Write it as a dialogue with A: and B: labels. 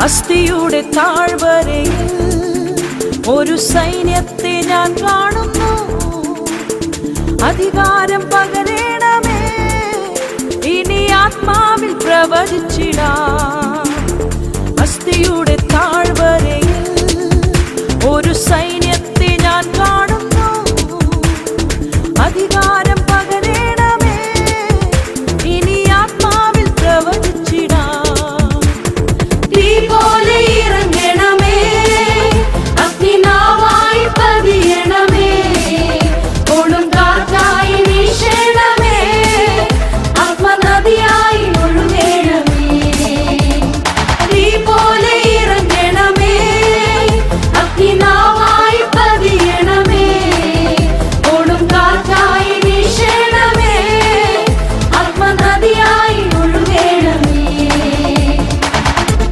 A: അസ്ഥിയുടെ താഴ്വരയിൽ ഒരു സൈന്യത്തെ ഞാൻ കാണുന്നു. അധികാരം പകരണമേ, ഇനി ആത്മാവിൽ പ്രവചിച്ചിടാം. അസ്ഥിയുടെ താഴ്വരയിൽ ഒരു സൈന്യത്തെ ഞാൻ കാണുന്നു. അധികാരം പകരണമേ, ഇനി ആത്മാവിൽ പ്രവചിച്ചിടാം. ദീപോ